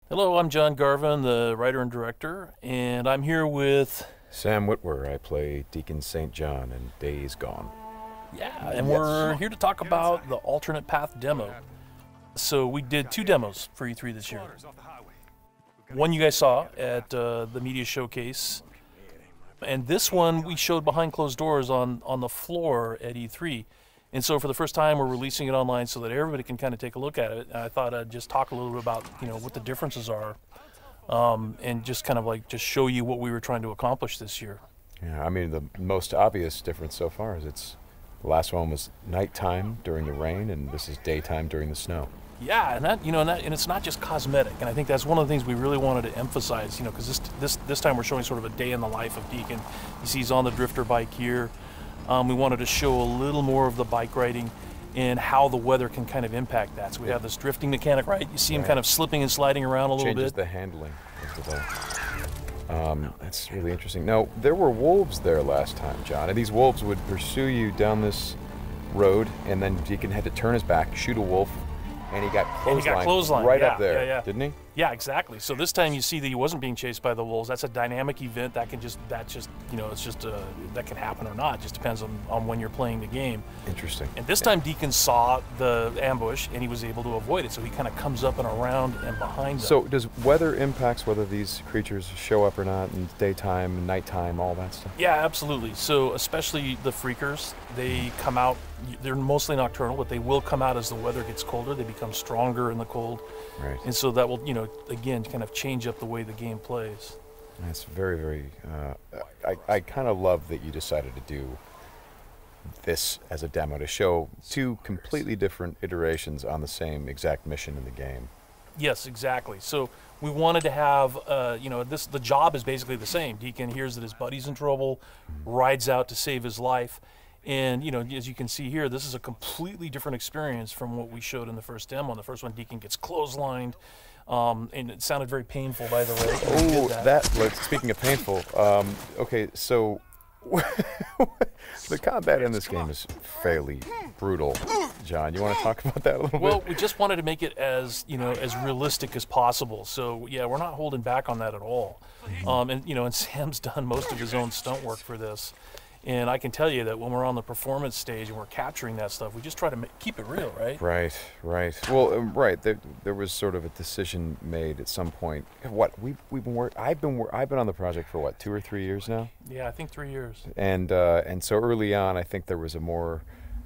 Hello, I'm John Garvin, the writer and director, and I'm here with... Sam Whitwer. I play Deacon St. John in Days Gone. Yeah, and we're here to talk about the alternate path demo. So we did 2 demos for E3 this year. One you guys saw at the media showcase, and this one we showed behind closed doors on the floor at E3. And so for the first time, we're releasing it online so that everybody can kind of take a look at it. And I thought I'd just talk a little bit about, what the differences are, and just kind of like just show you what we were trying to accomplish this year. Yeah, I mean, the most obvious difference so far is the last one was nighttime during the rain, and this is daytime during the snow. Yeah, and and it's not just cosmetic. And I think that's one of the things we really wanted to emphasize, because this time we're showing sort of a day in the life of Deacon. You see he's on the drifter bike here. We wanted to show a little more of the bike riding and how the weather can kind of impact that. So we have this drifting mechanic, right? You see him kind of slipping and sliding around a little bit. Changes the handling of the bike. That's really interesting. Now, there were wolves there last time, John, and these wolves would pursue you down this road, and then Deacon had to turn his back, shoot a wolf, and he got clotheslined right up there, didn't he? Yeah, exactly. So this time you see that he wasn't being chased by the wolves. That's a dynamic event that can that can happen or not. It just depends on when you're playing the game. Interesting. And this time Deacon saw the ambush and he was able to avoid it. So he kind of comes up and around and behind them. So does weather impacts whether these creatures show up or not in daytime and nighttime, all that stuff? Yeah, absolutely. So especially the freakers, they come out, they're mostly nocturnal, but they will come out as the weather gets colder. They become stronger in the cold. Right. And so that will, again, kind of change up the way the game plays. That's very, very, I kind of love that you decided to do this as a demo to show 2 completely different iterations on the same exact mission in the game. Yes, exactly. So we wanted to have, the job is basically the same. Deacon hears that his buddy's in trouble, rides out to save his life. And, as you can see here, this is a completely different experience from what we showed in the first demo. In the first one, Deacon gets clotheslined, and it sounded very painful, by the way. Oh, speaking of painful, okay, so the combat in this game is fairly brutal. John, you want to talk about that a little bit? Well, we just wanted to make it as, as realistic as possible. So, yeah, we're not holding back on that at all. And Sam's done most of his own stunt work for this. And I can tell you that when we're on the performance stage and we're capturing that stuff, we just try to keep it real, right? Right. Well, right. There was sort of a decision made at some point. What I've been on the project for 2 or 3 years now. Yeah, I think 3 years. And so early on, I think there was a more,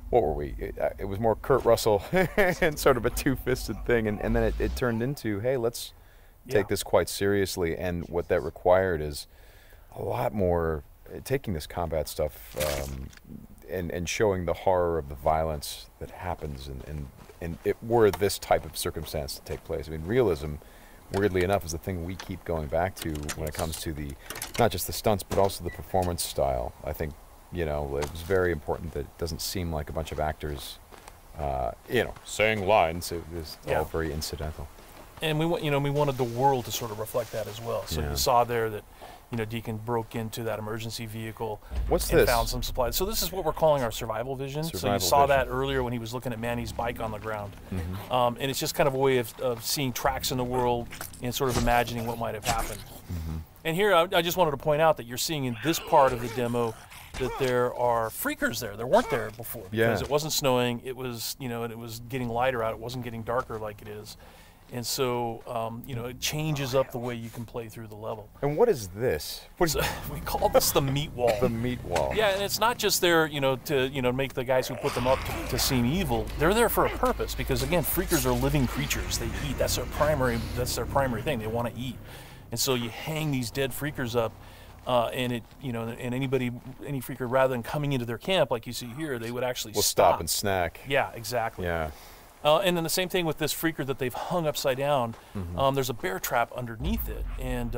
what were we? It was more Kurt Russell and sort of a two-fisted thing, and then it turned into, hey, let's take this quite seriously. And what that required is a lot more. Taking this combat stuff and showing the horror of the violence that happens and were this type of circumstance to take place. I mean, realism, weirdly enough, is the thing we keep going back to when it comes to not just the stunts, but also the performance style. I think, it was very important that it doesn't seem like a bunch of actors, saying lines. It was all very incidental. And we wanted the world to sort of reflect that as well. So you saw there that, Deacon broke into that emergency vehicle and found some supplies. So this is what we're calling our survival vision. So you saw that earlier when he was looking at Manny's bike on the ground. And it's just kind of a way of seeing tracks in the world and sort of imagining what might have happened. And here I just wanted to point out that you're seeing in this part of the demo that there are freakers there. There weren't there before because it wasn't snowing. It was, and it was getting lighter out. It wasn't getting darker like it is. And so, it changes up the way you can play through the level. And what is this? We call this the meat wall. The meat wall. Yeah, and it's not just there, to make the guys who put them up to seem evil. They're there for a purpose because, again, freakers are living creatures. They eat. That's their primary thing. They want to eat. And so you hang these dead freakers up, and any freaker, rather than coming into their camp like you see here, they would actually stop and snack. Yeah, exactly. Yeah. And then the same thing with this freaker that they've hung upside down. There's a bear trap underneath it, and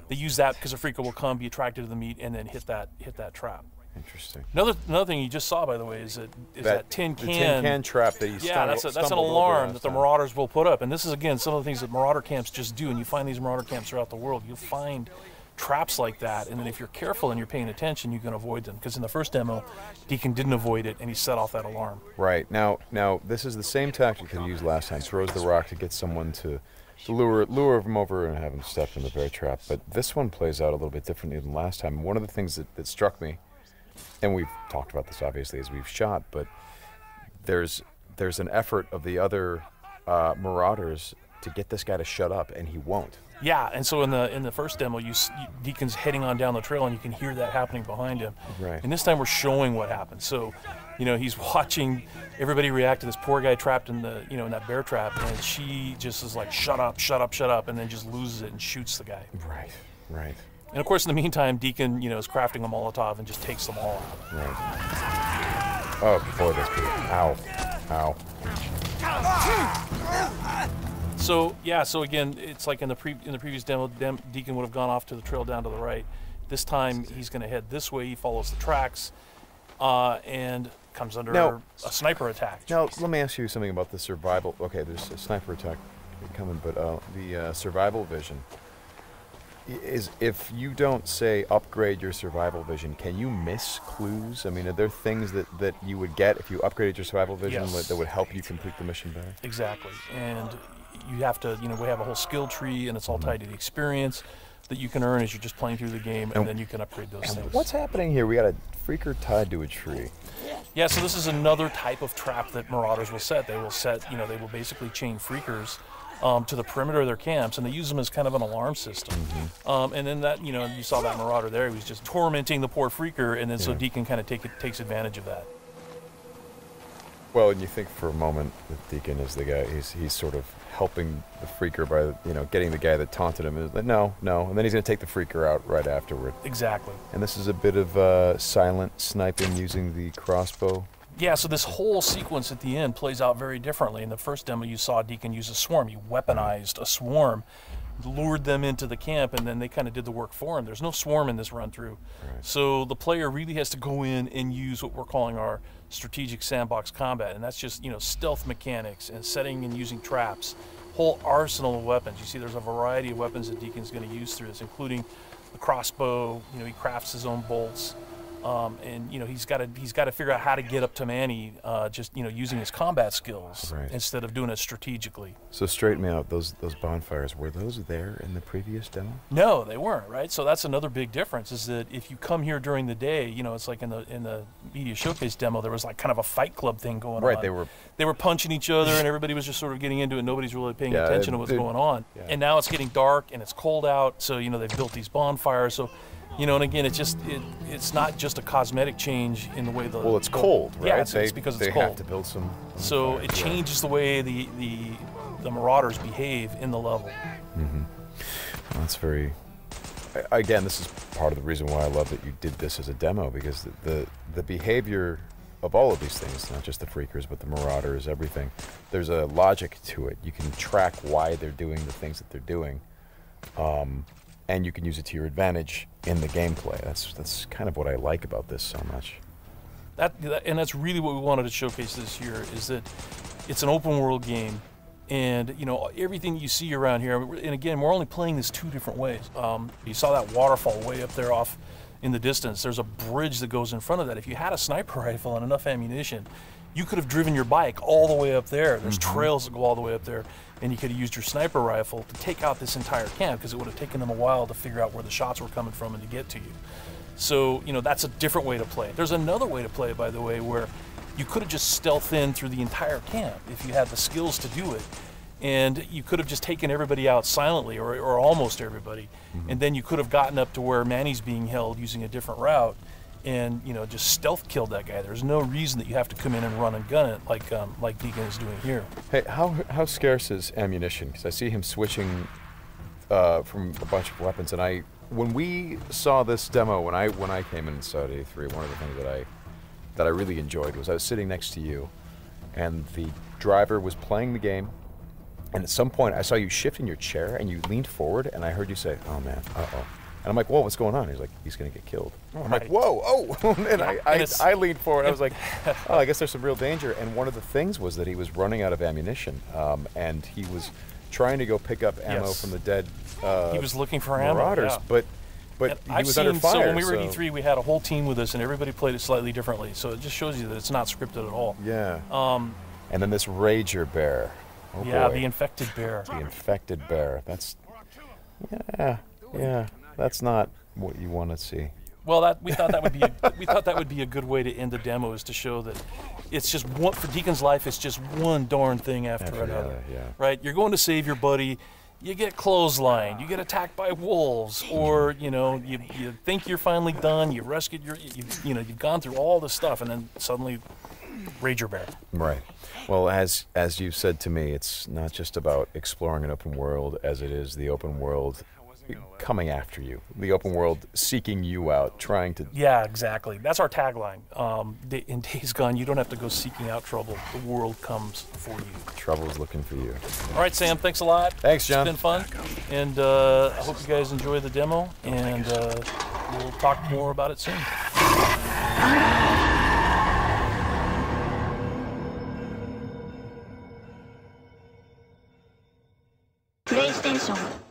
they use that because a freaker will come, be attracted to the meat, and then hit that trap. Interesting. Another thing you just saw, by the way, is that tin can. The tin can trap that you that's an alarm that the Marauders will put up. And this is, again, some of the things that Marauder camps just do. And you find these Marauder camps throughout the world. You'll find traps like that, and then if you're careful and you're paying attention, you can avoid them. Because in the first demo, Deacon didn't avoid it, and he set off that alarm. Right. Now this is the same tactic that he used last time. Throws the rock to get someone to lure him over and have him step in the bear trap. But this one plays out a little bit differently than last time. One of the things that struck me, and we've talked about this obviously as we've shot, but there's an effort of the other Marauders to get this guy to shut up, and he won't. Yeah, and so in the first demo, Deacon's heading on down the trail, and you can hear that happening behind him. Right. And this time we're showing what happened. So, he's watching everybody react to this poor guy trapped in the in that bear trap, and she just is like, shut up, shut up, shut up, and then just loses it and shoots the guy. Right. Right. And of course, in the meantime, Deacon is crafting a Molotov and just takes them all out. Right. Oh boy, that's good. Ow. Ow. So again, it's like in the previous demo, Deacon would have gone off to the trail down to the right. This time he's going to head this way. He follows the tracks, and comes under a sniper attack. Now let me ask you something about the survival. Okay, there's a sniper attack coming, but the survival vision is, if you don't say upgrade your survival vision, can you miss clues? I mean, are there things that you would get if you upgraded your survival vision that would help you complete the mission better? Exactly, and you have to, we have a whole skill tree, and it's all tied to the experience that you can earn as you're just playing through the game, and then you can upgrade those things. What's happening here? We got a freaker tied to a tree. Yeah, so this is another type of trap that Marauders will set. They will they will basically chain freakers to the perimeter of their camps, and they use them as kind of an alarm system. And then that, you saw that Marauder there. He was just tormenting the poor freaker, and then so Deacon kind of takes advantage of that. Well, and you think for a moment that Deacon is the guy, he's sort of helping the freaker by, getting the guy that taunted him. Is like, no, and then he's going to take the freaker out right afterward. Exactly. And this is a bit of silent sniping using the crossbow. Yeah, so this whole sequence at the end plays out very differently. In the first demo, you saw Deacon use a swarm. He weaponized a swarm, lured them into the camp, and then they kind of did the work for him. There's no swarm in this run-through. Right. So the player really has to go in and use what we're calling our strategic sandbox combat, and that's just, stealth mechanics and setting and using traps, whole arsenal of weapons. You see there's a variety of weapons that Deacon's going to use through this, including the crossbow. He crafts his own bolts. And he's got to figure out how to get up to Manny, just using his combat skills instead of doing it strategically. So straighten me out. Those bonfires, were those there in the previous demo? No, they weren't. Right. So that's another big difference. Is that if you come here during the day, it's like in the media showcase demo, there was like kind of a fight club thing going on. Right. They were punching each other, and everybody was just sort of getting into it. Nobody's really paying attention to what's going on. Yeah. And now it's getting dark and it's cold out. So they've built these bonfires. So. And again, it's not just a cosmetic change in the way well, it's cold, right? Yeah, it's because it's cold. They have to build some. So it changes the way the Marauders behave in the level. Well, that's very. Again, this is part of the reason why I love that you did this as a demo, because the behavior of all of these things, not just the freakers, but the Marauders, everything. There's a logic to it. You can track why they're doing the things that they're doing. And you can use it to your advantage in the gameplay. That's kind of what I like about this so much. And that's really what we wanted to showcase this year, is that it's an open world game, and everything you see around here. And again, we're only playing this two different ways. You saw that waterfall way up there off in the distance. There's a bridge that goes in front of that. If you had a sniper rifle and enough ammunition, you could have driven your bike all the way up there. There's trails that go all the way up there, and you could have used your sniper rifle to take out this entire camp, because it would have taken them a while to figure out where the shots were coming from and to get to you. So, that's a different way to play it. There's another way to play it, by the way, where you could have just stealth in through the entire camp if you had the skills to do it. And you could have just taken everybody out silently, or almost everybody, and then you could have gotten up to where Manny's being held using a different route, and just stealth killed that guy. There's no reason that you have to come in and run and gun it like Deacon is doing here. Hey, how scarce is ammunition? Because I see him switching from a bunch of weapons, and when we saw this demo, when I came in and saw it at A3, one of the things that I really enjoyed was I was sitting next to you, and the driver was playing the game, and at some point I saw you shift in your chair and you leaned forward, and I heard you say, "Oh man, uh-oh." And I'm like, whoa, what's going on? He's like, he's going to get killed. I'm like, whoa, oh. And I leaned forward. I was like, oh, I guess there's some real danger. And one of the things was that he was running out of ammunition. And he was trying to go pick up ammo from the dead he was looking for Marauders. ammo, But but he was under fire. So when we were at E3, we had a whole team with us, and everybody played it slightly differently. So it just shows you that it's not scripted at all. Yeah. And then this Rager bear. Oh yeah, boy. the infected bear. The infected bear. That's, yeah, that's not what you want to see. Well, we thought that would be a good way to end the demo, is to show that it's just one, for Deacon's life. It's just one darn thing after another. Yeah. Right? You're going to save your buddy. You get clotheslined. You get attacked by wolves, or you think you're finally done. You rescued you've gone through all this stuff, and then suddenly, Rager bear. Right. Well, as you've said to me, it's not just about exploring an open world, as it is the open world coming after you, the open world seeking you out, trying to... Yeah, exactly. That's our tagline. In Days Gone, you don't have to go seeking out trouble. The world comes for you. Trouble's looking for you. All right, Sam, thanks a lot. Thanks, John. It's been fun. And I hope you guys enjoy the demo, and we'll talk more about it soon. PlayStation